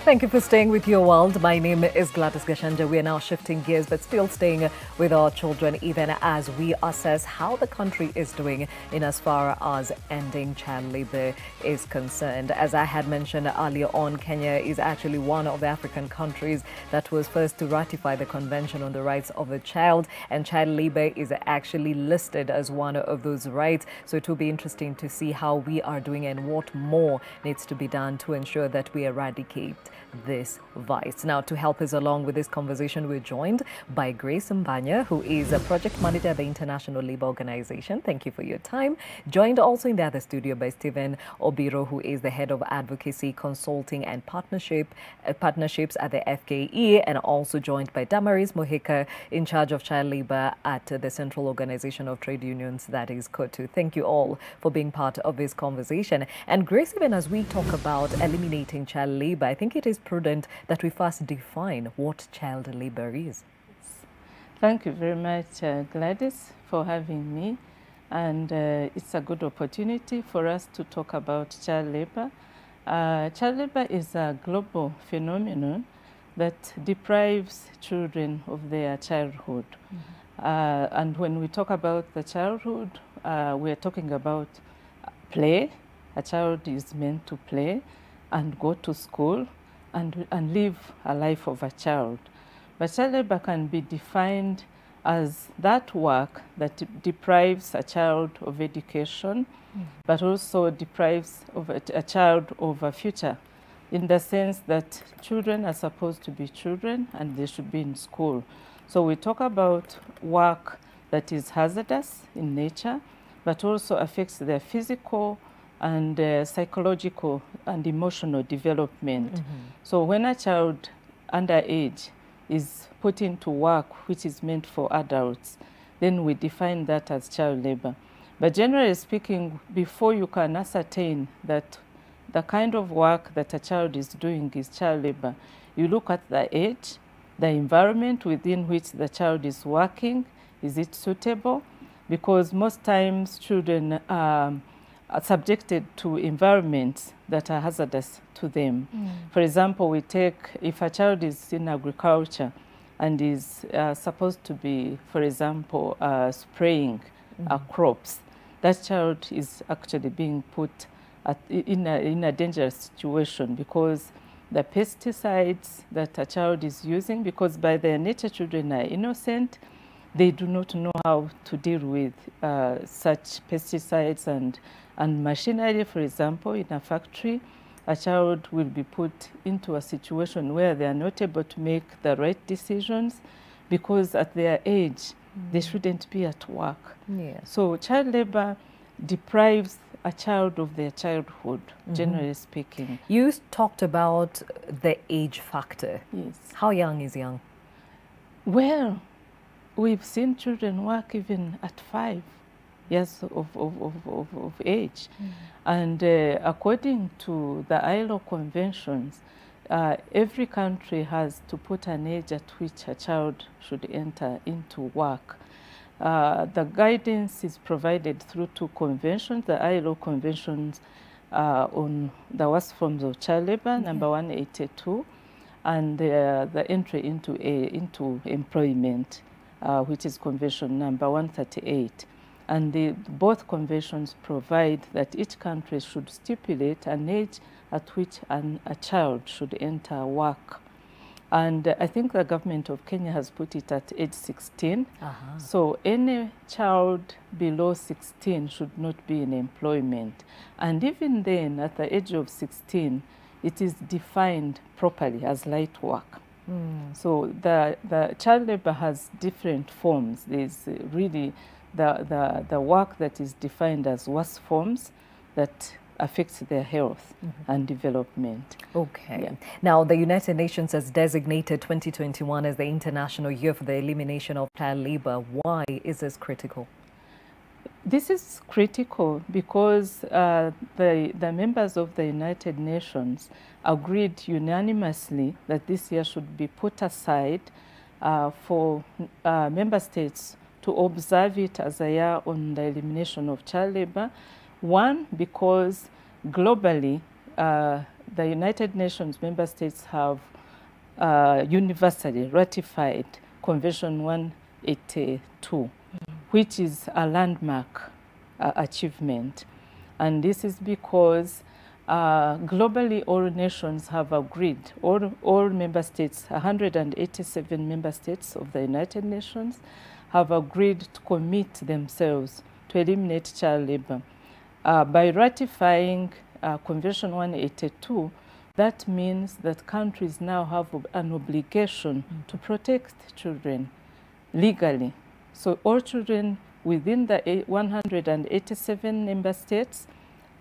Thank you for staying with Your World. My name is Gladys Gashanja. We are now shifting gears, but still staying with our children, even as we assess how the country is doing in as far as ending child labor is concerned. As I had mentioned earlier on, Kenya is actually one of the African countries that was first to ratify the Convention on the Rights of the Child, and child labor is actually listed as one of those rights. So it will be interesting to see how we are doing and what more needs to be done to ensure that we eradicate this vice. Now, to help us along with this conversation, we're joined by Grace Mbanya, who is a project manager at the International Labour Organization. Thank you for your time. Joined also in the other studio by Stephen Obiro, who is the head of advocacy, consulting and partnerships at the FKE, and also joined by Damaris Mohika, in charge of child labor at the Central Organization of Trade Unions, that is COTU. Thank you all for being part of this conversation. And Grace, even as we talk about eliminating child labor, I think it is prudent that we first define what child labor is. Thank you very much, Gladys, for having me. And it's a good opportunity for us to talk about child labor. Child labor is a global phenomenon that deprives children of their childhood. And when we talk about the childhood, we are talking about play. A child is meant to play and go to school and live a life of a child. But child labor can be defined as that work that deprives a child of education, but also deprives of a child of a future, in the sense that children are supposed to be children and they should be in school. So we talk about work that is hazardous in nature, but also affects their physical and psychological and emotional development. So when a child underage is put into work which is meant for adults, then we define that as child labor. But generally speaking, before you can ascertain that the kind of work that a child is doing is child labor, you look at the age, the environment within which the child is working. Is it suitable? Because most times children are subjected to environments that are hazardous to them. For example, we take, if a child is in agriculture and is supposed to be, for example, spraying crops, that child is actually being put in a dangerous situation, because the pesticides that a child is using, because by their nature children are innocent, they do not know how to deal with such pesticides and machinery. For example, in a factory, a child will be put into a situation where they are not able to make the right decisions, because at their age, they shouldn't be at work. So child labor deprives a child of their childhood, generally speaking. You talked about the age factor. Yes. How young is young? Well, we've seen children work even at 5 years of age. And according to the ILO conventions, every country has to put an age at which a child should enter into work. The guidance is provided through 2 conventions, the ILO conventions on the worst forms of child labor, number 182, and the entry into employment, which is convention number 138. And both conventions provide that each country should stipulate an age at which a child should enter work. And I think the government of Kenya has put it at age 16. So any child below 16 should not be in employment. And even then, at the age of 16, it is defined properly as light work. So the child labor has different forms. There's really the work that is defined as worst forms that affects their health and development. Okay. Now, the United Nations has designated 2021 as the International Year for the Elimination of Child Labor. Why is this critical? This is critical because the members of the United Nations agreed unanimously that this year should be put aside for member states to observe it as a year on the elimination of child labor. One, because globally the United Nations member states have universally ratified Convention 182, which is a landmark achievement. And this is because globally all nations have agreed, all member states, 187 member states of the United Nations have agreed to commit themselves to eliminate child labor. By ratifying Convention 182, that means that countries now have an obligation to protect children legally. So all children within the 187 member states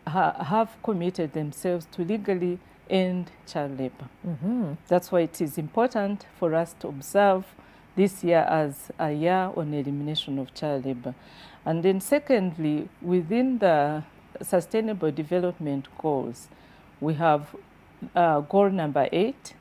have committed themselves to legally end child labor. That's why it is important for us to observe this year as a year on elimination of child labor. And then secondly, within the Sustainable Development Goals, we have goal number 8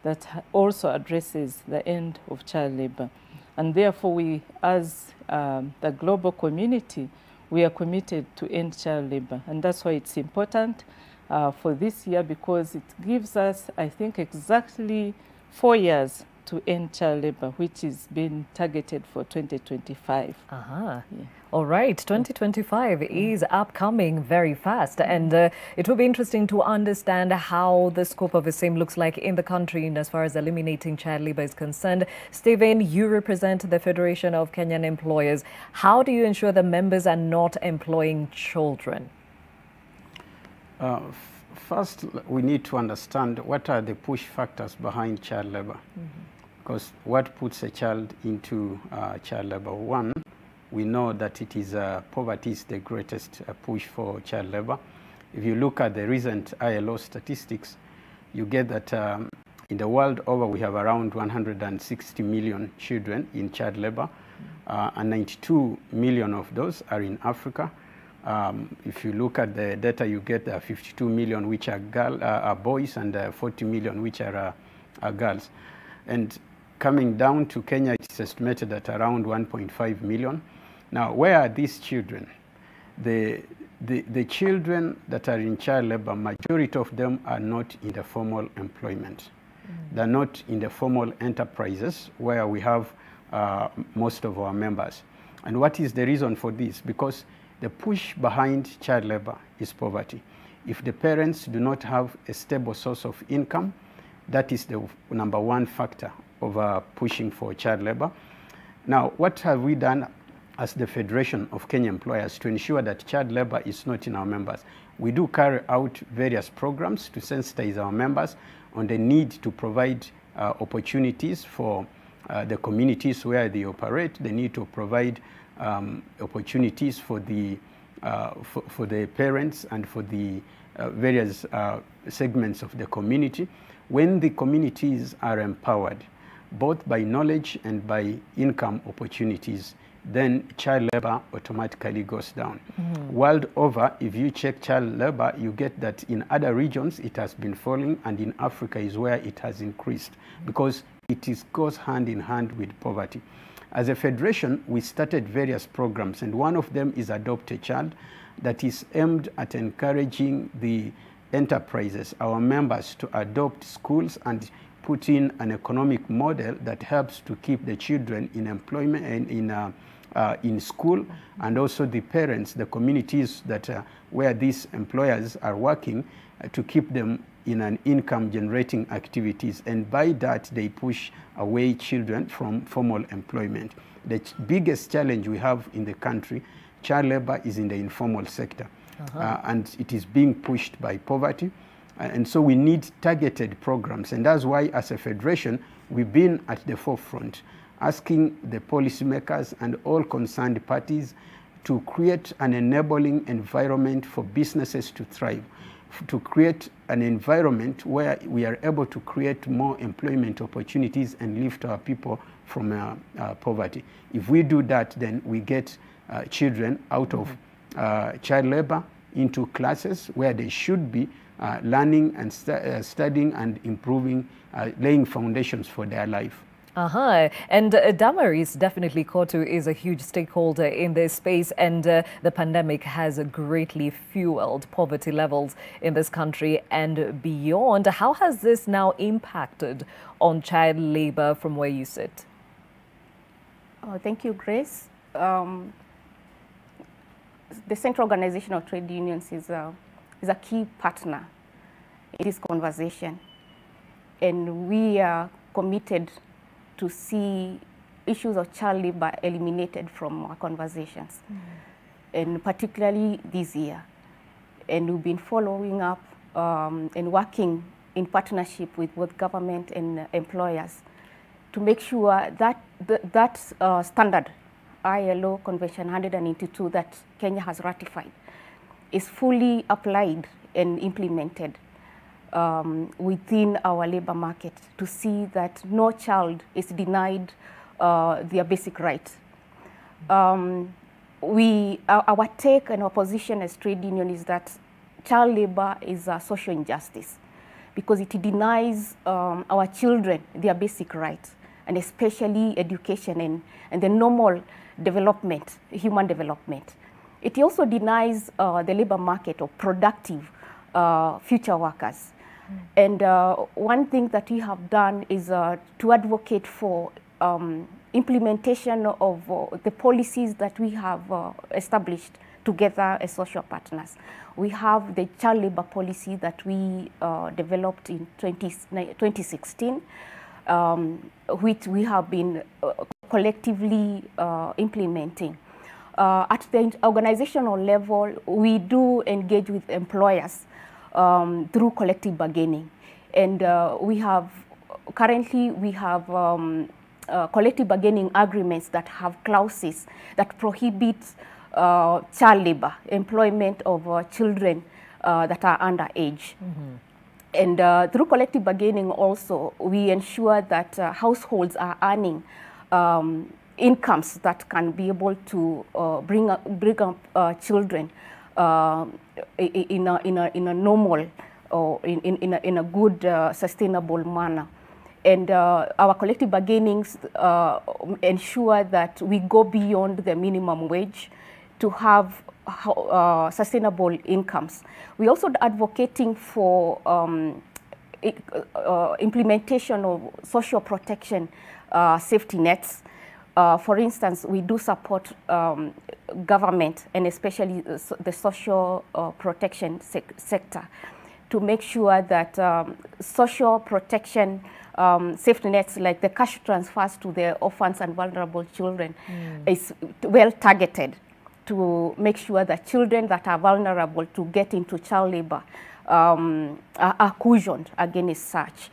that also addresses the end of child labor. And therefore we, as the global community, we are committed to end child labor. And that's why it's important for this year, because it gives us, I think, exactly 4 years to end child labor, which is being targeted for 2025. Yeah. All right, 2025 is upcoming very fast, and it will be interesting to understand how the scope of the same looks like in the country in as far as eliminating child labor is concerned. Stephen, you represent the Federation of Kenyan Employers. How do you ensure the members are not employing children? First, we need to understand what are the push factors behind child labor. Because what puts a child into child labor? One, we know that it is poverty is the greatest push for child labor. If you look at the recent ILO statistics, you get that in the world over we have around 160 million children in child labor, and 92 million of those are in Africa. If you look at the data, you get 52 million which are boys and 40 million which are girls. And coming down to Kenya, it's estimated at around 1.5 million. Now, where are these children? The children that are in child labor, majority of them are not in the formal employment. They're not in the formal enterprises where we have most of our members. And what is the reason for this? Because the push behind child labor is poverty. If the parents do not have a stable source of income, that is the number one factor of pushing for child labor. Now, what have we done as the Federation of Kenyan Employers to ensure that child labor is not in our members? We do carry out various programs to sensitize our members on the need to provide opportunities for the communities where they operate. They need to provide opportunities for the parents and for the various segments of the community. When the communities are empowered, both by knowledge and by income opportunities, then child labor automatically goes down. World over, if you check child labor, you get that in other regions it has been falling, and in Africa is where it has increased, because it goes hand in hand with poverty. As a federation, we started various programs, and one of them is Adopt a Child, that is aimed at encouraging the enterprises, our members, to adopt schools and put in an economic model that helps to keep the children in employment and in school, and also the parents, the communities that where these employers are working, to keep them in an income generating activities, and by that they push away children from formal employment. The biggest challenge we have in the country, child labor, is in the informal sector, and it is being pushed by poverty. And so we need targeted programs, and that's why as a federation we've been at the forefront asking the policymakers and all concerned parties to create an enabling environment for businesses to thrive, to create an environment where we are able to create more employment opportunities and lift our people from poverty. If we do that, then we get children out of child labor into classes where they should be learning and studying and improving, laying foundations for their life. And Damaris, definitely Kotu is a huge stakeholder in this space, and the pandemic has greatly fueled poverty levels in this country and beyond. How has this now impacted on child labor from where you sit? Oh, thank you, Grace. The Central Organization of Trade Unions is a key partner in this conversation, and we are committed to see issues of child labor eliminated from our conversations, and particularly this year. And we've been following up and working in partnership with both government and employers to make sure that that standard, ILO Convention 182 that Kenya has ratified, is fully applied and implemented within our labor market, to see that no child is denied their basic rights. Our take and our position as trade union is that child labor is a social injustice because it denies our children their basic rights, and especially education and the normal development, human development. It also denies the labor market of productive future workers. And one thing that we have done is to advocate for implementation of the policies that we have established together as social partners. We have the child labor policy that we developed in 2016, which we have been collectively implementing. At the organizational level, we do engage with employers through collective bargaining, and currently we have collective bargaining agreements that have clauses that prohibit child labor, employment of children that are underage. And through collective bargaining also, we ensure that households are earning incomes that can be able to bring up children in a normal or in a good sustainable manner. And our collective bargainings ensure that we go beyond the minimum wage to have sustainable incomes. We're also advocating for implementation of social protection safety nets. For instance, we do support government and especially the social protection sector to make sure that social protection safety nets, like the cash transfers to the orphans and vulnerable children, is well targeted to make sure that children that are vulnerable to get into child labor are cushioned against such.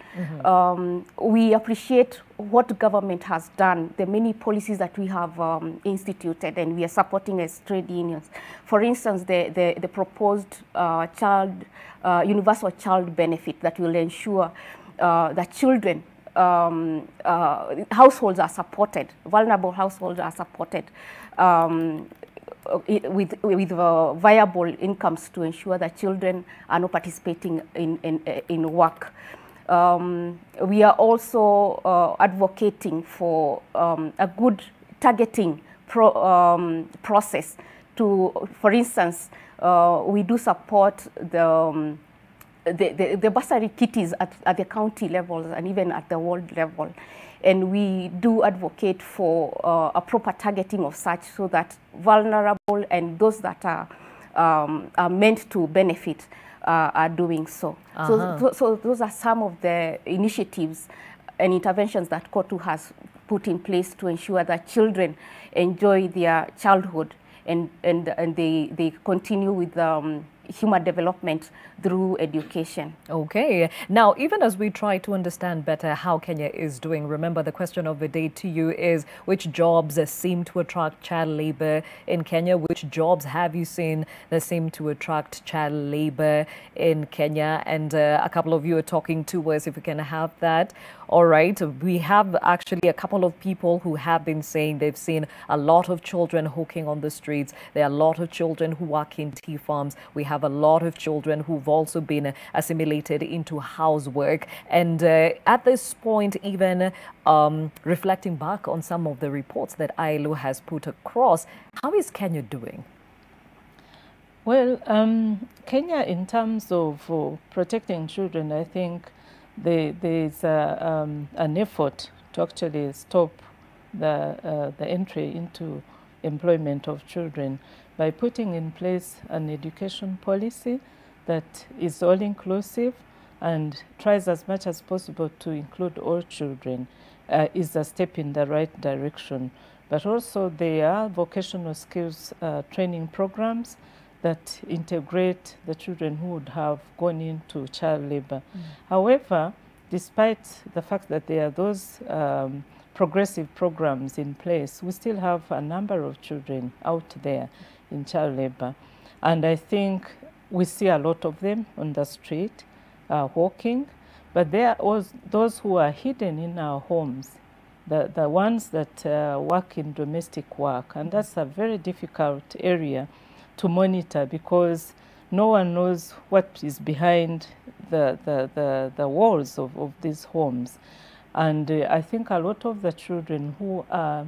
We appreciate what government has done, the many policies that we have instituted, and we are supporting as trade unions. For instance, the proposed universal child benefit that will ensure that children, households are supported, vulnerable households are supported with viable incomes to ensure that children are not participating in work. We are also advocating for a good targeting process to, for instance, we do support the bursary kitties at the county levels and even at the world level. And we do advocate for a proper targeting of such so that vulnerable and those that are meant to benefit are doing so. So those are some of the initiatives and interventions that KOTU has put in place to ensure that children enjoy their childhood and they continue with human development through education. Okay. Now, even as we try to understand better how Kenya is doing, remember the question of the day to you is, which jobs seem to attract child labor in Kenya? Which jobs have you seen that seem to attract child labor in Kenya? And a couple of you are talking to us, if we can have that. All right. We have actually a couple of people who have been saying they've seen a lot of children hooking on the streets. There are a lot of children who work in tea farms. We have have a lot of children who've also been assimilated into housework. And at this point, even reflecting back on some of the reports that ILO has put across, how is Kenya doing? Well, Kenya, in terms of protecting children, I think there's an effort to actually stop the entry into employment of children by putting in place an education policy that is all-inclusive and tries as much as possible to include all children. Is a step in the right direction. But also there are vocational skills training programs that integrate the children who would have gone into child labor. However, despite the fact that there are those progressive programs in place, we still have a number of children out there in child labor. And I think we see a lot of them on the street walking, but there are those who are hidden in our homes, the ones that work in domestic work. And that's a very difficult area to monitor because no one knows what is behind the walls of these homes. And I think a lot of the children who are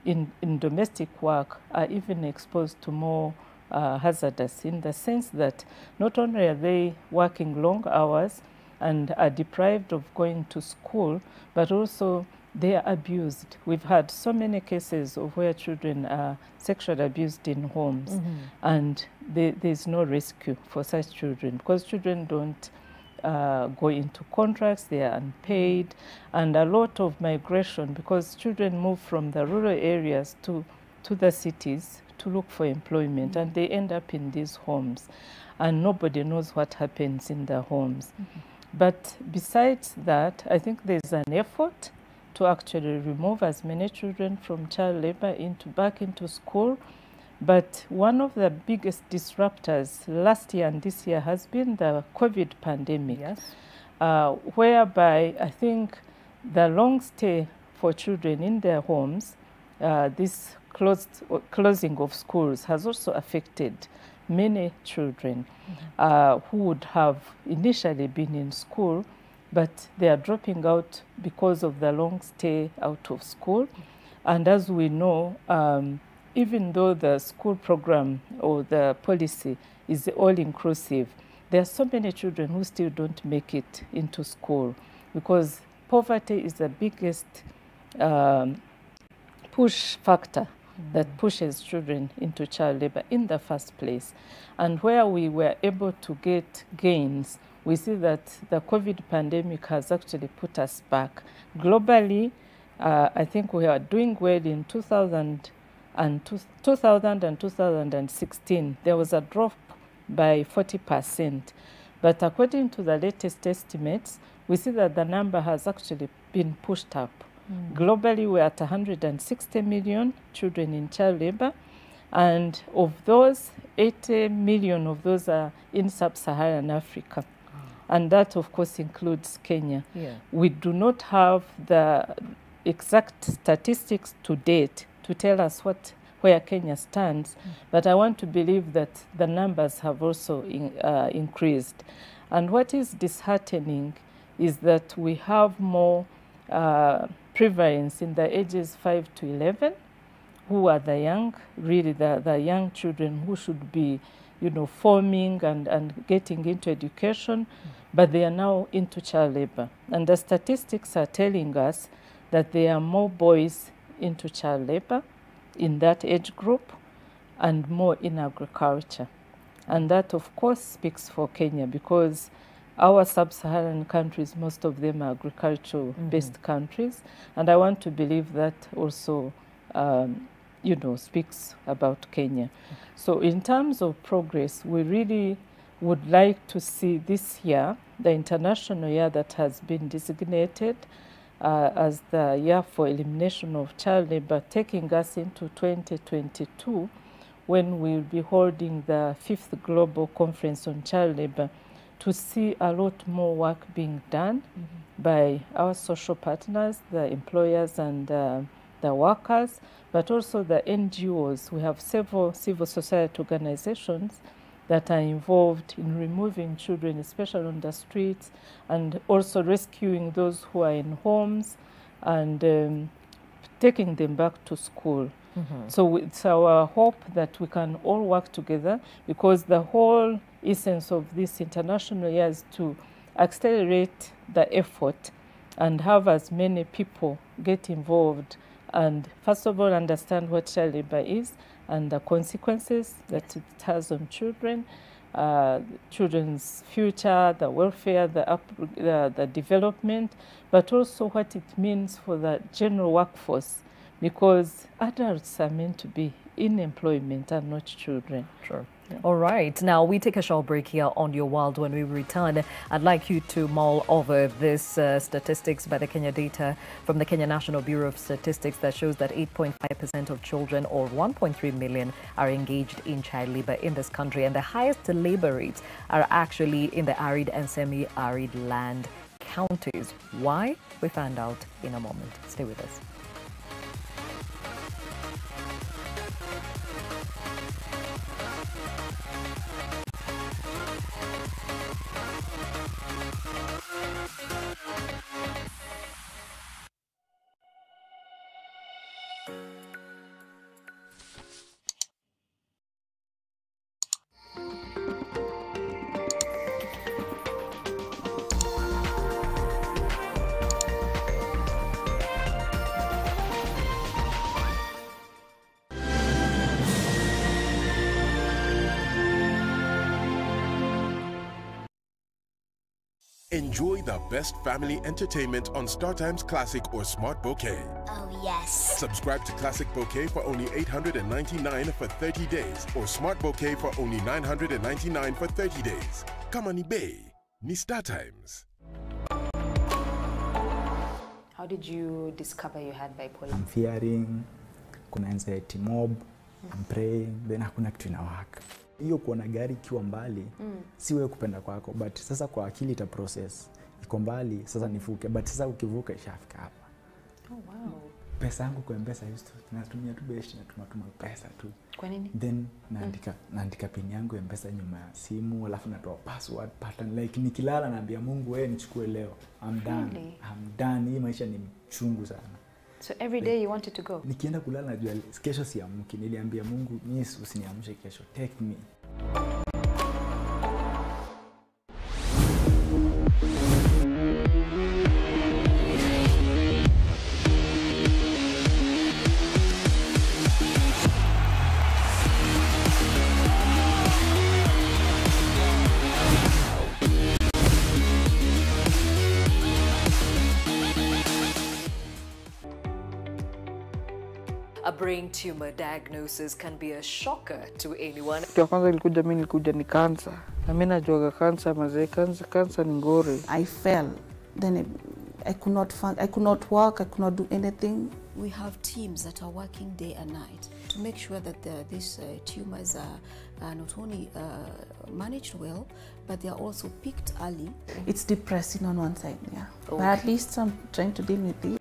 in domestic work are even exposed to more hazardous, in the sense that not only are they working long hours and are deprived of going to school, but also they are abused. We've had so many cases of where children are sexually abused in homes, and there's no rescue for such children because children don't go into contracts, they are unpaid, and a lot of migration because children move from the rural areas to the cities to look for employment, and they end up in these homes, and nobody knows what happens in the homes. But besides that, I think there's an effort to actually remove as many children from child labor back into school. But one of the biggest disruptors last year and this year has been the COVID pandemic, whereby I think the long stay for children in their homes, this closing of schools has also affected many children who would have initially been in school, but they are dropping out because of the long stay out of school. And as we know, even though the school program or the policy is all-inclusive, there are so many children who still don't make it into school because poverty is the biggest push factor that pushes children into child labor in the first place. And where we were able to get gains, we see that the COVID pandemic has actually put us back. Globally, I think we are doing well in 2000 and 2016. There was a drop by 40%. But according to the latest estimates, we see that the number has actually been pushed up. Globally, we're at 160 million children in child labor. And of those, 80 million of those are in sub-Saharan Africa. And that, of course, includes Kenya. We do not have the exact statistics to date to tell us where Kenya stands, but I want to believe that the numbers have also increased. And what is disheartening is that we have more prevalence in the ages 5 to 11, who are the young, really the young children who should be, forming and getting into education, but they are now into child labor. And the statistics are telling us that there are more boys into child labor in that age group and more in agriculture. And that, of course, speaks for Kenya because our sub-Saharan countries, most of them are agricultural-based countries. And I want to believe that also, speaks about Kenya. So in terms of progress, we really would like to see this year, the international year that has been designated as the year for elimination of child labor, taking us into 2022, when we'll be holding the 5th Global Conference on Child Labor, to see a lot more work being done by our social partners, the employers and the workers, but also the NGOs. We have several civil society organizations that are involved in removing children, especially on the streets, and also rescuing those who are in homes and taking them back to school. So it's our hope that we can all work together, because the whole essence of this international year is to accelerate the effort and have as many people get involved and first of all understand what child labor is and the consequences that it has on children, children's future, the welfare, the development, but also what it means for the general workforce, because adults are meant to be in employment and not children. Sure. Yeah. All right. Now, we take a short break here on Your World. When we return, I'd like you to mull over this statistics by the Kenya data from the Kenya National Bureau of Statistics that shows that 8.5% of children, or 1.3 million, are engaged in child labor in this country. And the highest labor rates are actually in the arid and semi-arid land counties. Why? We find out in a moment. Stay with us. Enjoy the best family entertainment on StarTimes Classic or Smart Bouquet. Oh, yes. Subscribe to Classic Bouquet for only $899 for 30 days or Smart Bouquet for only $999 for 30 days. Come on eBay. Ni StarTimes. How did you discover you had bipolar? I'm fearing, kuna anxiety mob, I'm praying, then hakuna kitu inawaka. Hiyo kuona gari ikiwa mbali, si wewe kupenda kwako, but sasa kwa akili ita process. Iko mbali, sasa nivuke, but sasa ukivuka ishafika hapa. Oh wow. Pesa yangu kwa M-Pesa natumia tu best, natuma pesa tu. Kwa nini? Then naandika pin yangu ya M-Pesa nyuma ya simu, alafu natoa password pattern, like nikilala naambia Mungu wewe nichukue leo. I'm done. Really? I'm done. Hii maisha ni mchungu sana. So every day you wanted to go? Nikienda kulala najua kesho siamki. Niliambia Mungu, mimi usiniamshe kesho. Take me. A brain tumor diagnosis can be a shocker to anyone. Kitu ya kwanza ilikuja mimi nilikuja ni cancer. Na mimi najuaga cancer mazee, cancer ni ngori. I fell. Then I could not work, I could not do anything. We have teams that are working day and night to make sure that these tumors are not only managed well, but they are also picked early. It's depressing on one side, yeah. Okay. But at least I'm trying to deal with it.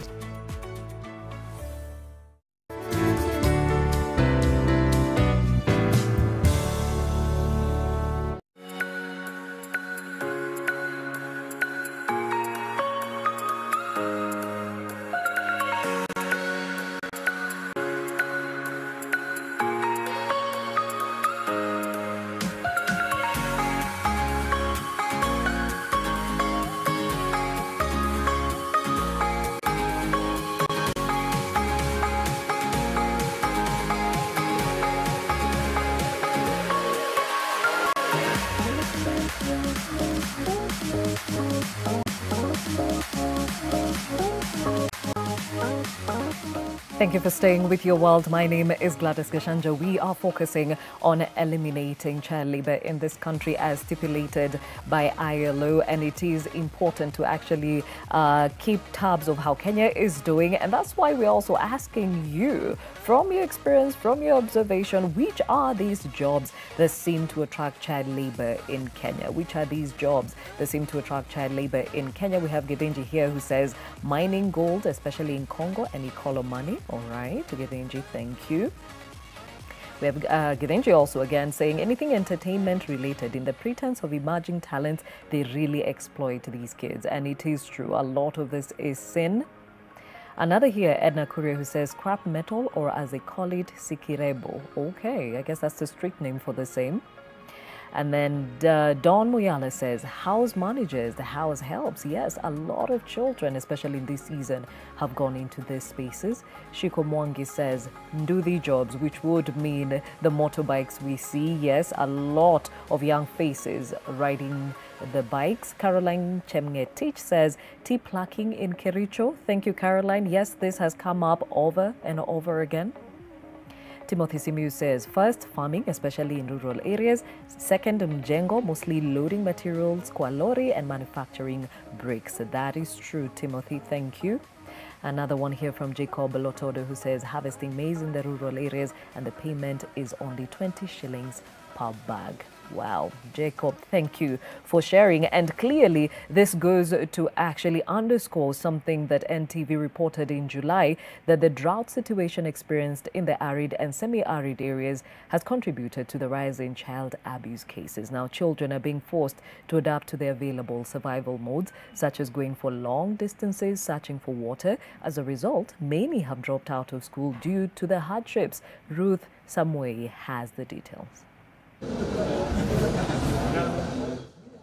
Thank you for staying with Your World. My name is Gladys Gashanja. We are focusing on eliminating child labor in this country as stipulated by ILO, and it is important to actually keep tabs of how Kenya is doing, and that's why we're also asking you, from your experience, from your observation, which are these jobs that seem to attract child labor in Kenya? Which are these jobs that seem to attract child labor in Kenya? We have Gidenji here who says mining gold, especially in Congo, and Ikolo money. All right, Gidenji, thank you. We have Gidenji also again saying anything entertainment related in the pretense of emerging talents, they really exploit these kids. And it is true, a lot of this is sin. Another here, Edna Courier, who says scrap metal, or as they call it, sikirebo. Okay, I guess that's the street name for the same. And then Don Muyala says, house managers, the house helps. Yes, a lot of children, especially in this season, have gone into these spaces. Shiko Mwangi says, do the jobs, which would mean the motorbikes we see. Yes, a lot of young faces riding the bikes. Caroline Chemngetich says, tea plucking in Kericho. Thank you, Caroline. Yes, this has come up over and over again. Timothy Simiu says, first, farming, especially in rural areas. Second, mjengo, mostly loading materials, kwa lorry, and manufacturing bricks. That is true, Timothy. Thank you. Another one here from Jacob Lotodo, who says, harvesting maize in the rural areas, and the payment is only 20 shillings per bag. Wow, Jacob, thank you for sharing. And clearly, this goes to actually underscore something that NTV reported in July, that the drought situation experienced in the arid and semi-arid areas has contributed to the rise in child abuse cases. Now, children are being forced to adapt to the available survival modes, such as going for long distances, searching for water. As a result, many have dropped out of school due to the hardships. Ruth Samway has the details.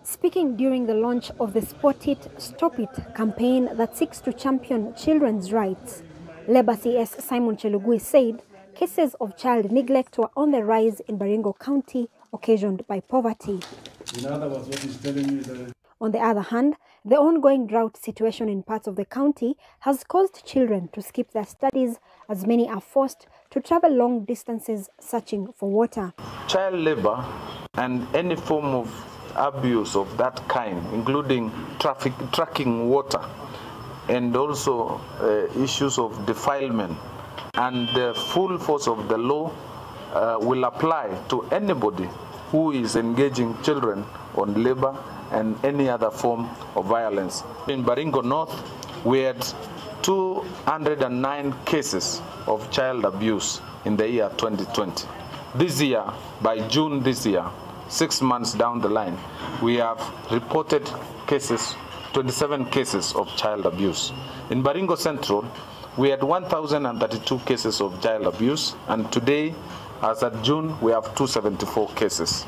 Speaking during the launch of the Spot It, Stop It campaign that seeks to champion children's rights, Labour CS Simon Chelugui said cases of child neglect were on the rise in Baringo County, occasioned by poverty. In other words, what he's telling me is On the other hand, the ongoing drought situation in parts of the county has caused children to skip their studies, as many are forced to travel long distances searching for water. Child labor and any form of abuse of that kind, including tracking water, and also issues of defilement, and the full force of the law will apply to anybody who is engaging children on labor and any other form of violence. In Baringo North, we had 209 cases of child abuse in the year 2020. This year, by June this year, 6 months down the line, we have reported cases, 27 cases of child abuse. In Baringo Central, we had 1,032 cases of child abuse, and today, as at June, we have 274 cases.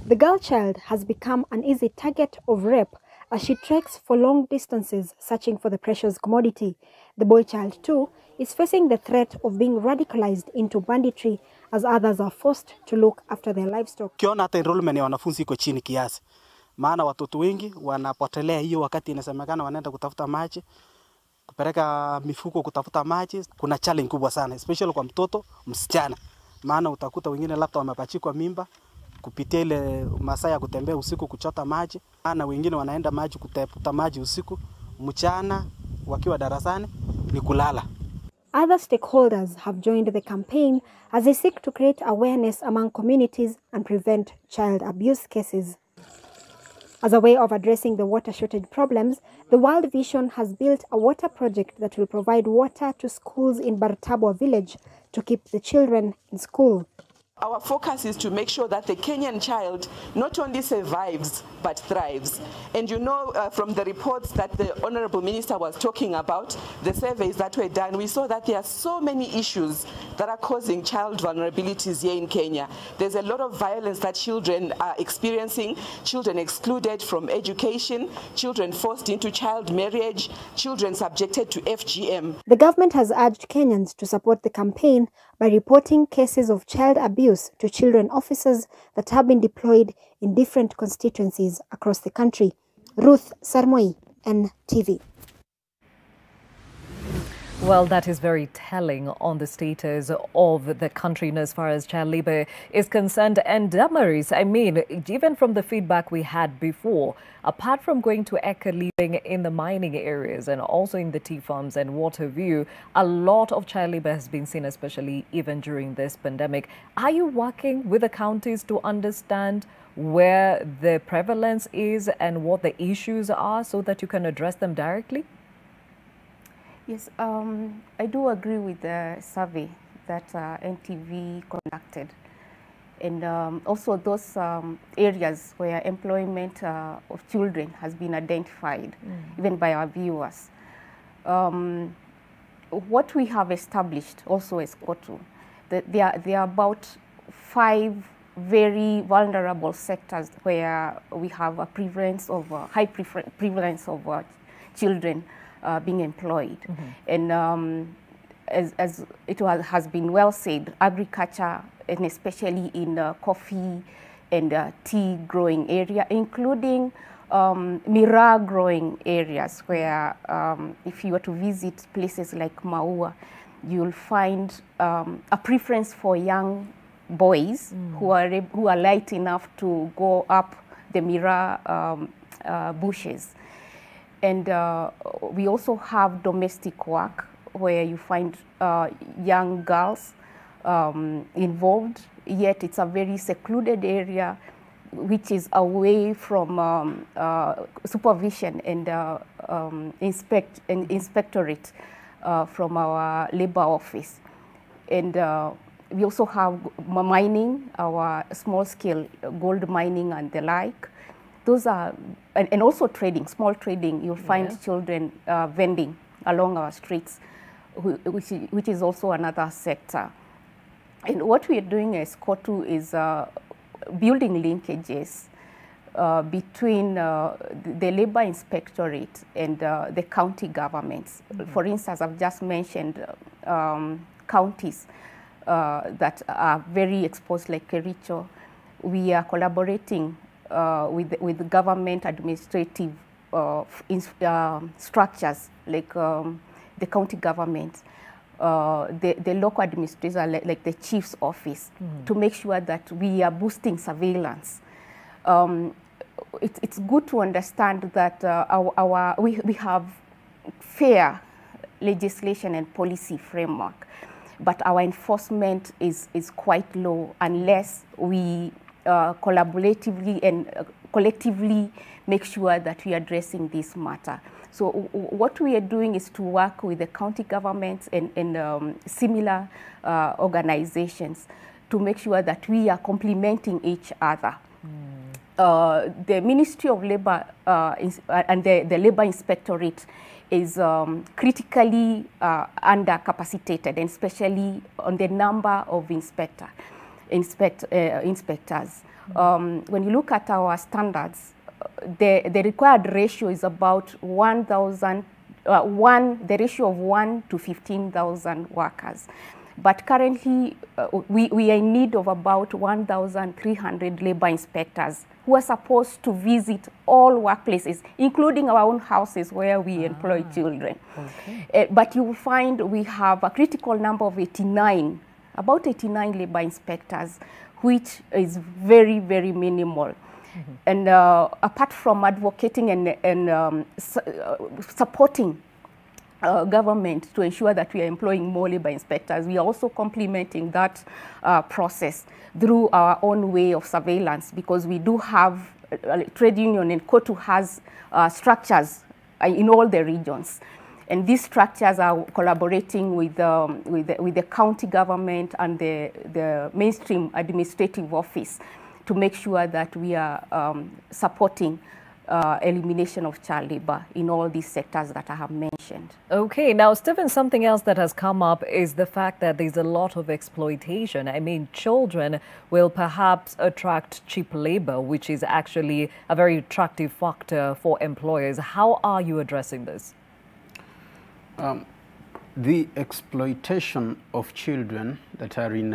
The girl child has become an easy target of rape as she treks for long distances searching for the precious commodity. The boy child too is facing the threat of being radicalized into banditry as others are forced to look after their livestock. Kiona hata enrollment ya wanafunzi iko chini kiasi. Maana watoto wengi wanapotelea hiyo wakati inasemekana wanaenda kutafuta maji, kupeleka mifuko kutafuta maji. Kuna challenge kubwa sana, especially kwa mtoto msichana. Maana utakuta wengine labda wamepachikwa mimba kupitia ile masaa ya kutembea usiku kuchota maji, na wengine wanaenda maji kutafuta maji usiku, mchana wakiwa darasani ni kulala. Other stakeholders have joined the campaign as they seek to create awareness among communities and prevent child abuse cases. As a way of addressing the water shortage problems, the World Vision has built a water project that will provide water to schools in Bartabwa village to keep the children in school. Our focus is to make sure that the Kenyan child not only survives, but thrives. And you know, from the reports that the Honorable Minister was talking about, the surveys that were done, we saw that there are so many issues that are causing child vulnerabilities here in Kenya. There's a lot of violence that children are experiencing, children excluded from education, children forced into child marriage, children subjected to FGM. The government has urged Kenyans to support the campaign by reporting cases of child abuse to children officers that have been deployed in different constituencies across the country. Ruth Sarmoi, NTV. Well, that is very telling on the status of the country as far as child labor is concerned. And Damaris, I mean, even from the feedback we had before, apart from going to Eka living in the mining areas and also in the tea farms and Waterview, a lot of child labor has been seen, especially even during this pandemic. Are you working with the counties to understand where the prevalence is and what the issues are so that you can address them directly? Yes, I do agree with the survey that NTV conducted. And also those areas where employment of children has been identified, even by our viewers. What we have established also as COTU, there are about 5 very vulnerable sectors where we have a prevalence of high prevalence of children being employed. And as it has been well said, agriculture, and especially in coffee and tea growing area, including miraa growing areas where if you were to visit places like Maua, you'll find a preference for young boys who are light enough to go up the miraa bushes. And we also have domestic work where you find young girls involved, yet it's a very secluded area which is away from supervision and inspectorate from our labor office. And we also have mining, our small-scale gold mining and the like. Those are, and also trading, small trading. You'll find children vending along our streets, which is also another sector. And what we are doing as COTU is building linkages between the labor inspectorate and the county governments. For instance, I've just mentioned counties that are very exposed, like Kericho. We are collaborating with government administrative structures, like the county government, the local administrators, like the chief's office, to make sure that we are boosting surveillance. It's good to understand that we have fair legislation and policy framework, but our enforcement is quite low unless we collaboratively and collectively make sure that we are addressing this matter. So what we are doing is to work with the county governments and similar organizations to make sure that we are complementing each other. The Ministry of Labor and the Labor Inspectorate is critically under-capacitated, and especially on the number of inspectors. When you look at our standards, the required ratio is about 1,000, the ratio of 1 to 15,000 workers. But currently, we are in need of about 1,300 labor inspectors who are supposed to visit all workplaces, including our own houses where we employ children. But you will find we have a critical number of 89, about 89 labor inspectors, which is very, very minimal. And apart from advocating and supporting government to ensure that we are employing more labor inspectors, we are also complementing that process through our own way of surveillance, because we do have trade union, and COTU has structures in all the regions. And these structures are collaborating with the county government and the mainstream administrative office to make sure that we are supporting elimination of child labor in all these sectors that I have mentioned. Okay, now Stephen, something else that has come up is the fact that there's a lot of exploitation. I mean, children will perhaps attract cheap labor, which is actually a very attractive factor for employers. How are you addressing this? The exploitation of children that are in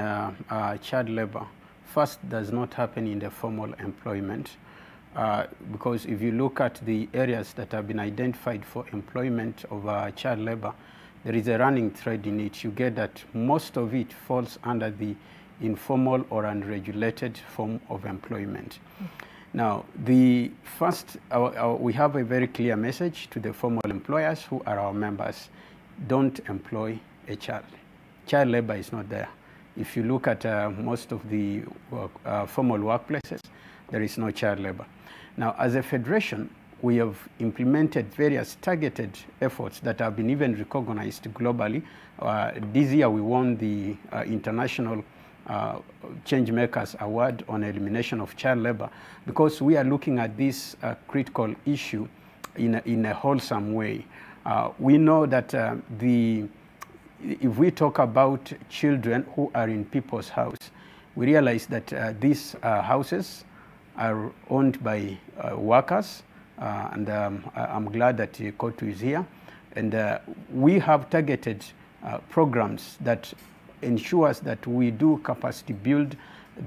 child labor first does not happen in the formal employment, because if you look at the areas that have been identified for employment of child labor, there is a running thread in it. You get that most of it falls under the informal or unregulated form of employment. Now, the first, we have a very clear message to the formal employers who are our members: don't employ a child. Child labor is not there. If you look at most of the formal workplaces, there is no child labor. Now, as a federation, we have implemented various targeted efforts that have been even recognized globally. This year we won the International Changemakers Award on elimination of child labor, because we are looking at this critical issue in a wholesome way. We know that if we talk about children who are in people's house, we realize that these houses are owned by workers, and I'm glad that Kotu is here. And we have targeted programs that ensures that we do capacity build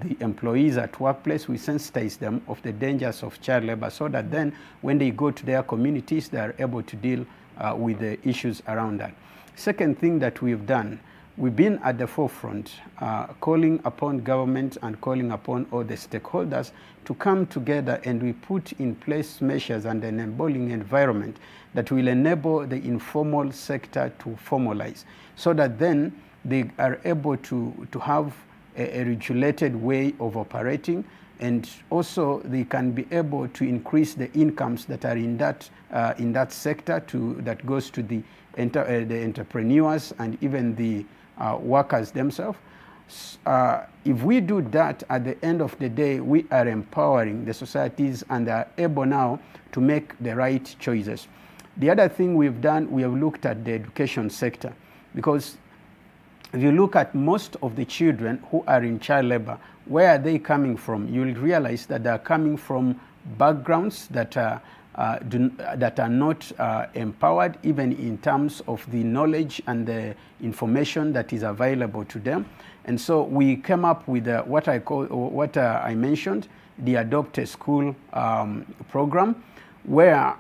the employees at workplace. We sensitize them of the dangers of child labor, so that then when they go to their communities, they are able to deal with the issues around that. Second thing that we've done, we've been at the forefront, calling upon government and calling upon all the stakeholders to come together, and we put in place measures and an enabling environment that will enable the informal sector to formalize, so that then they are able to have a regulated way of operating, and also they can be able to increase the incomes that are in that sector that goes to the entrepreneurs and even the workers themselves. If we do that, at the end of the day, we are empowering the societies and are able now to make the right choices. The other thing we've done, we have looked at the education sector, because if you look at most of the children who are in child labor, where are they coming from? You'll realize that they are coming from backgrounds that are not empowered, even in terms of the knowledge and the information that is available to them. And so we came up with what I mentioned, the Adopt a School program, where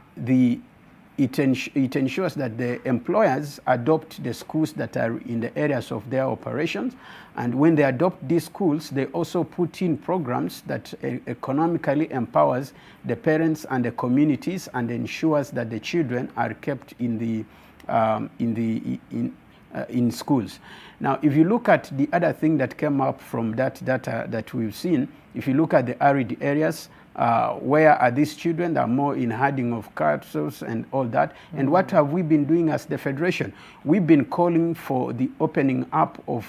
it ensures that the employers adopt the schools that are in the areas of their operations. And when they adopt these schools, they also put in programs that economically empowers the parents and the communities and ensures that the children are kept in schools. Now, if you look at the other thing that came up from that data that we've seen, if you look at the arid areas, where are these children that are more in herding of cattle and all that. And what have we been doing as the Federation? We've been calling for the opening up of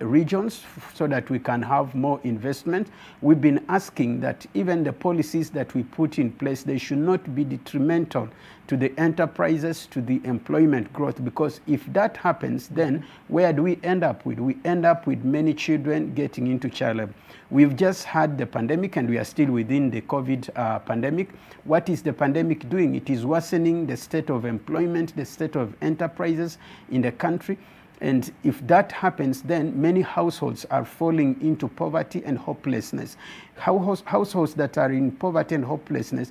regions so that we can have more investment. We've been asking that even the policies that we put in place, they should not be detrimental to the enterprises, to the employment growth, because if that happens, then where do we end up with? We end up with many children getting into child labor. We've just had the pandemic, and we are still within the COVID pandemic. What is the pandemic doing? It is worsening the state of employment, the state of enterprises in the country. And if that happens, then many households are falling into poverty and hopelessness. Households that are in poverty and hopelessness,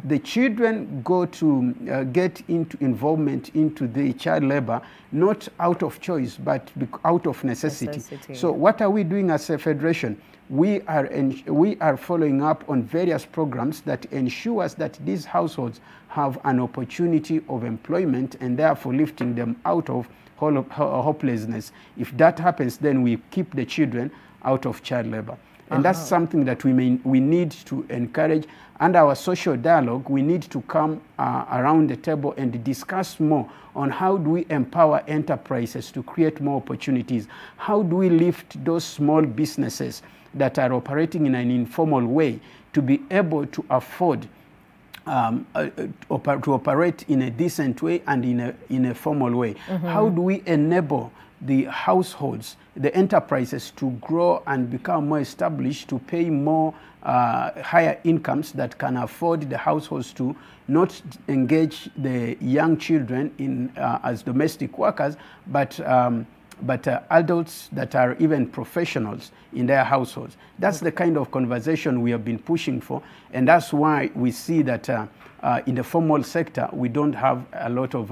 the children go to get into involvement into the child labor, not out of choice, but out of necessity. So what are we doing as a federation? We are following up on various programs that ensures that these households have an opportunity of employment, and therefore lifting them out of hopelessness. If that happens, then we keep the children out of child labor. And that's something that we need to encourage. Under our social dialogue, we need to come around the table and discuss more on how do we empower enterprises to create more opportunities. How do we lift those small businesses that are operating in an informal way to be able to afford to operate in a decent way and in a formal way? How do we enable the households, the enterprises to grow and become more established, to pay more higher incomes that can afford the households to not engage the young children in as domestic workers, but adults that are even professionals in their households. That's the kind of conversation we have been pushing for, and that's why we see that in the formal sector, we don't have a lot of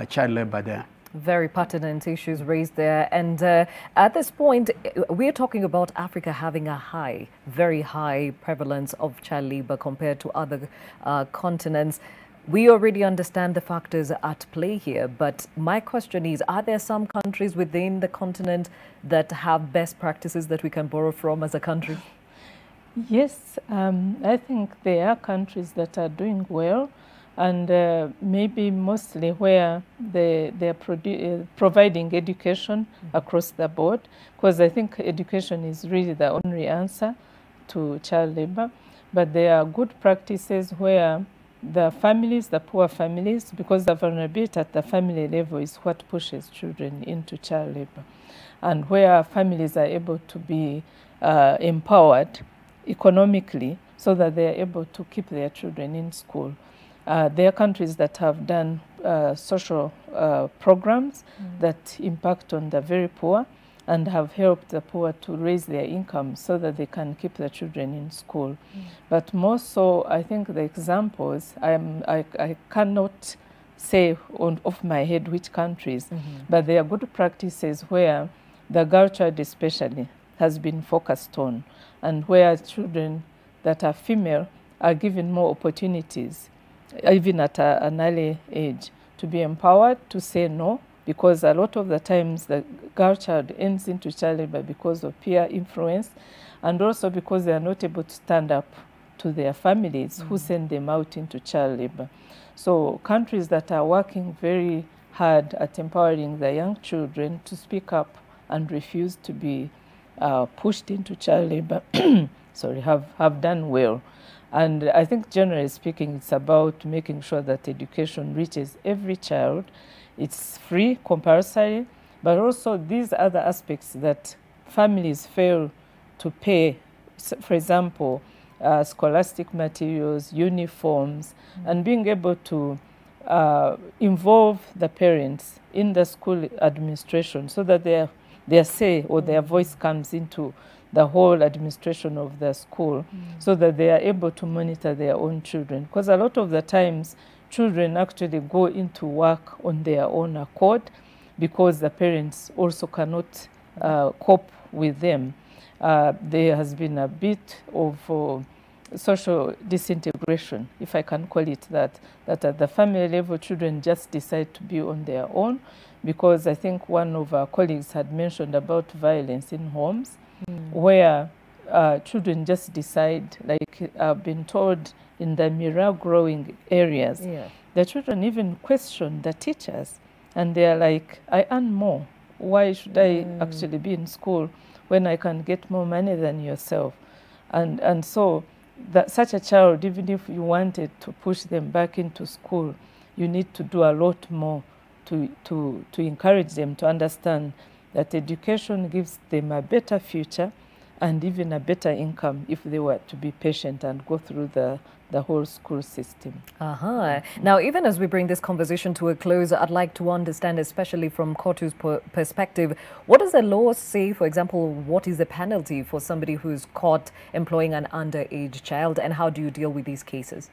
child labor there. Very pertinent issues raised there. And at this point, we're talking about Africa having a very high prevalence of child labor compared to other continents. We already understand the factors at play here, but my question is, are there some countries within the continent that have best practices that we can borrow from as a country? Yes, I think there are countries that are doing well, and maybe mostly where they're providing education across the board, because I think education is really the only answer to child labor. But there are good practices where the families, the poor families, because the vulnerability at the family level is what pushes children into child labor, and where families are able to be empowered economically so that they are able to keep their children in school. There are countries that have done social programs that impact on the very poor and have helped the poor to raise their income so that they can keep their children in school. But more so, I think the examples, I cannot say off my head which countries, but there are good practices where the girl child especially has been focused on, and where children that are female are given more opportunities, even at an early age, to be empowered to say no, because a lot of the times the girl child ends into child labor because of peer influence, and also because they are not able to stand up to their families who send them out into child labor. So countries that are working very hard at empowering the young children to speak up and refuse to be pushed into child labor sorry, have done well. And I think generally speaking, it's about making sure that education reaches every child. It's free, compulsory, but also these other aspects that families fail to pay, for example, scholastic materials, uniforms, and being able to involve the parents in the school administration so that their say or their voice comes into the whole administration of the school, so that they are able to monitor their own children. Because a lot of the times, children actually go into work on their own accord because the parents also cannot cope with them. There has been a bit of social disintegration, if I can call it that at the family level, children just decide to be on their own, because I think one of our colleagues had mentioned about violence in homes, where children just decide, like I've been told in the Mira growing areas, the children even question the teachers, and they're like, I earn more. Why should I actually be in school when I can get more money than yourself? And so that such a child, even if you wanted to push them back into school, you need to do a lot more to encourage them to understand that education gives them a better future and even a better income if they were to be patient and go through the whole school system. Now, even as we bring this conversation to a close, I'd like to understand, especially from Kotu's perspective, what does the law say? For example, what is the penalty for somebody who's caught employing an underage child, and how do you deal with these cases?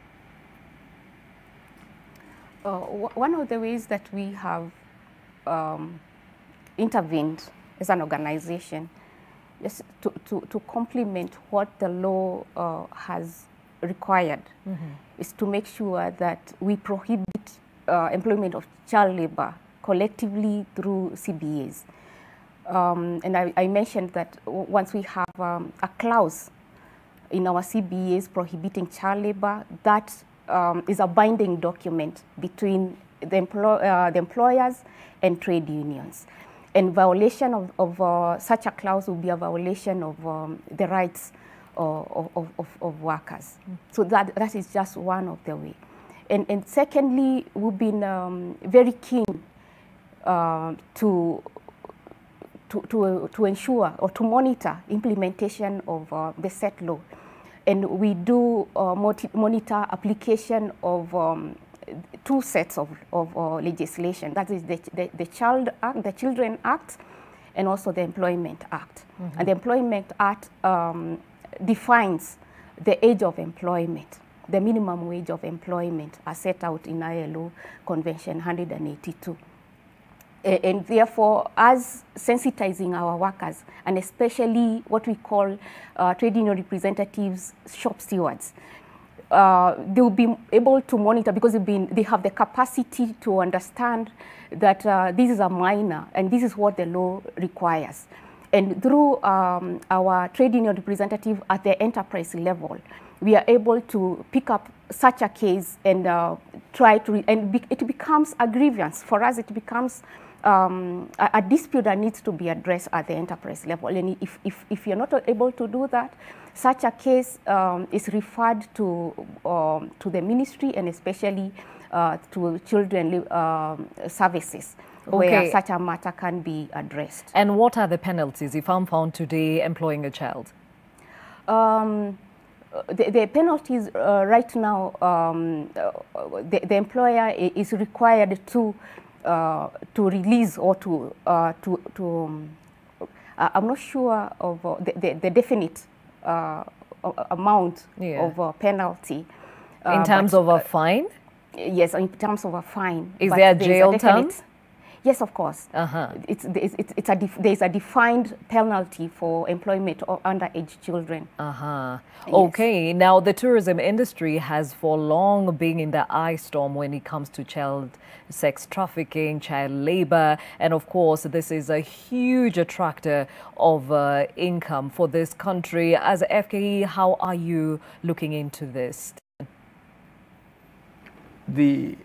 One of the ways that we have intervened as an organization is to complement what the law has required, is to make sure that we prohibit employment of child labor collectively through CBAs. And I mentioned that once we have a clause in our CBAs prohibiting child labor, that is a binding document between the employers and trade unions. And violation of such a clause will be a violation of the rights of workers. So that is just one of the ways. And secondly, we've been very keen to ensure or to monitor implementation of the set law. And we do monitor application of two sets of legislation. That is the Child Act, the Children Act, and also the Employment Act. And the Employment Act defines the age of employment, the minimum wage of employment as set out in ILO Convention 182. And therefore, as sensitizing our workers, and especially what we call trade union representatives, shop stewards, they will be able to monitor because they have the capacity to understand that this is a minor and this is what the law requires. And through our trade union representative at the enterprise level, we are able to pick up such a case and try to, it becomes a grievance. For us, it becomes a dispute that needs to be addressed at the enterprise level. And if you're not able to do that, such a case is referred to the ministry, and especially to children services, where such a matter can be addressed. And what are the penalties if I'm found today employing a child? The penalties right now, the employer is required to release or I'm not sure of the definite amount of penalty. In terms of a fine? Yes, in terms of a fine. Is there a jail term? Yes, of course. There's a defined penalty for employment of underage children. Yes. Okay, now the tourism industry has for long been in the eye storm when it comes to child sex trafficking, child labor, and of course this is a huge attractor of income for this country. As FKE, how are you looking into this? The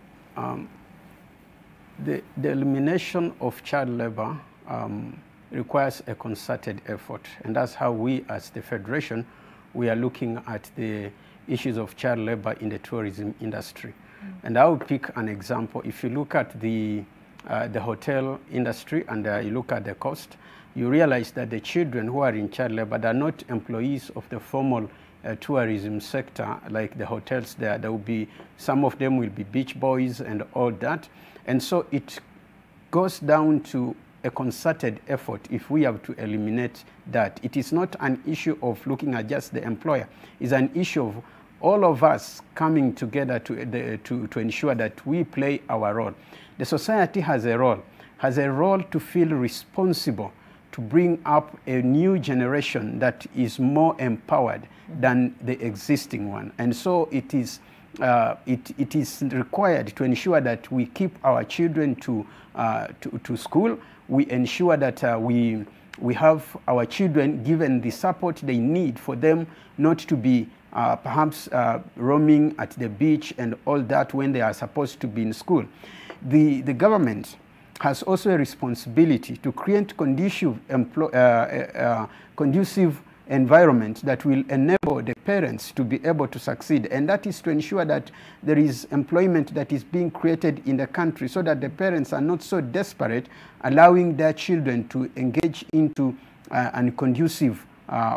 elimination of child labor requires a concerted effort, and that's how we as the Federation, we are looking at the issues of child labor in the tourism industry. And I will pick an example. If you look at the hotel industry and you look at the cost, you realize that the children who are in child labor, they are not employees of the formal tourism sector like the hotels there. There will be, some of them will be beach boys and all that. And so it goes down to a concerted effort if we have to eliminate that. It is not an issue of looking at just the employer. It's an issue of all of us coming together to ensure that we play our role. The society has a role to feel responsible to bring up a new generation that is more empowered than the existing one. And so it is required to ensure that we keep our children to school. We ensure that we have our children given the support they need for them not to be perhaps roaming at the beach and all that when they are supposed to be in school. The government has also a responsibility to create conducive environment that will enable the parents to be able to succeed, and that is to ensure that there is employment that is being created in the country so that the parents are not so desperate allowing their children to engage into unconducive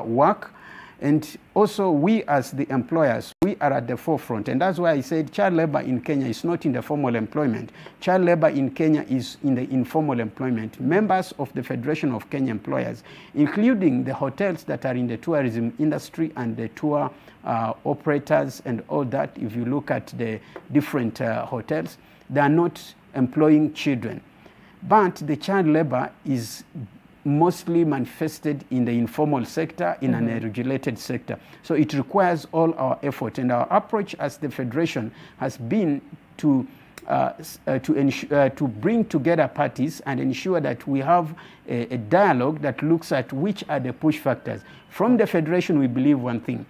work. And also we as the employers, we are at the forefront, and that's why I said child labor in Kenya is not in the formal employment. Child labor in Kenya is in the informal employment. Members of the Federation of Kenya Employers, including the hotels that are in the tourism industry and the tour operators and all that, if you look at the different hotels, they are not employing children. But the child labor is mostly manifested in the informal sector, in an unregulated sector. So it requires all our effort, and our approach as the Federation has been to bring together parties and ensure that we have a dialogue that looks at which are the push factors. From the Federation, we believe one thing,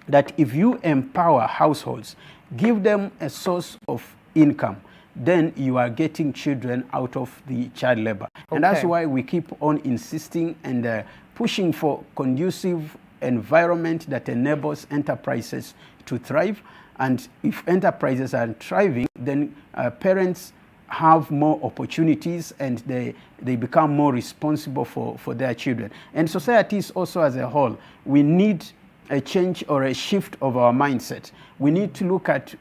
that if you empower households, give them a source of income, then you are getting children out of the child labor. And that's why we keep on insisting and pushing for conducive environment that enables enterprises to thrive. And if enterprises are thriving, then parents have more opportunities and they become more responsible for their children. And societies also as a whole, we need a change or a shift of our mindset. We need to look at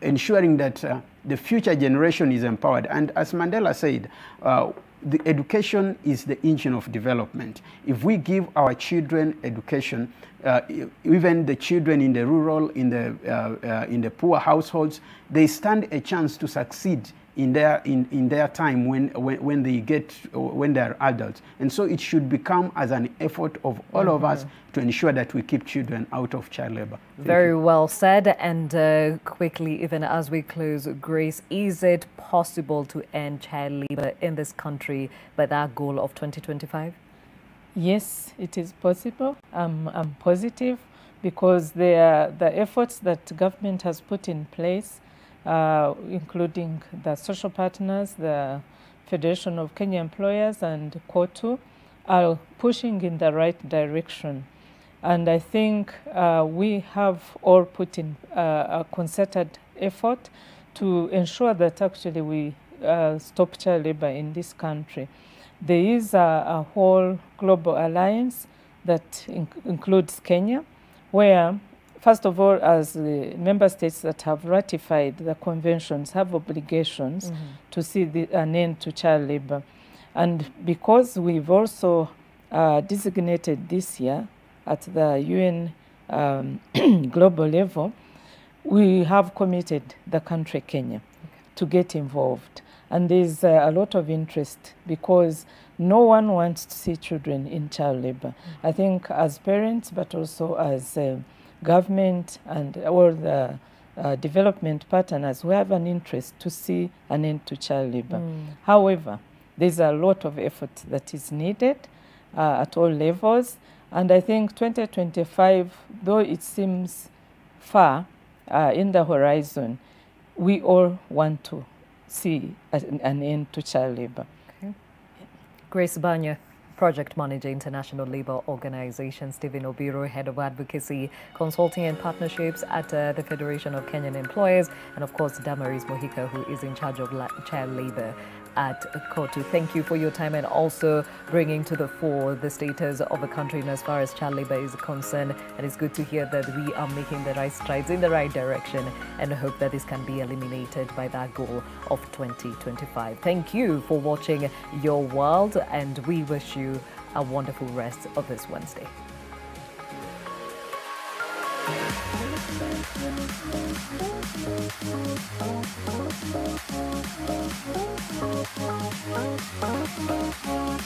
ensuring that the future generation is empowered. And as Mandela said, the education is the engine of development. If we give our children education, even the children in the rural, in the poor households, they stand a chance to succeed in their time when they're adults. And so it should become as an effort of all of us to ensure that we keep children out of child labor. Very well said. And quickly, even as we close, Grace, is it possible to end child labor in this country by that goal of 2025? Yes, it is possible. I'm positive because the efforts that government has put in place, including the social partners, the Federation of Kenya Employers and KOTU, are pushing in the right direction. And I think we have all put in a concerted effort to ensure that actually we stop child labor in this country. There is a whole global alliance that includes Kenya, where, first of all, as the member states that have ratified the conventions have obligations to see an end to child labor. And because we've also designated this year at the UN global level, we have committed the country Kenya to get involved. And there's a lot of interest because no one wants to see children in child labor. I think as parents, but also as government and all the development partners, we have an interest to see an end to child labor. However, there's a lot of effort that is needed at all levels. And I think 2025, though it seems far in the horizon, we all want to see an end to child labor. Okay. Grace Banya, Project Manager, International Labour Organization. Stephen Obiro, Head of Advocacy, Consulting and Partnerships at the Federation of Kenyan Employers. And of course, Damaris Mohika, who is in charge of child labor at KOTU. Thank you for your time and also bringing to the fore the status of the country as far as child labor is concerned. And it's good to hear that we are making the right strides in the right direction and hope that this can be eliminated by that goal of 2025. Thank you for watching Your World, and we wish you a wonderful rest of this Wednesday.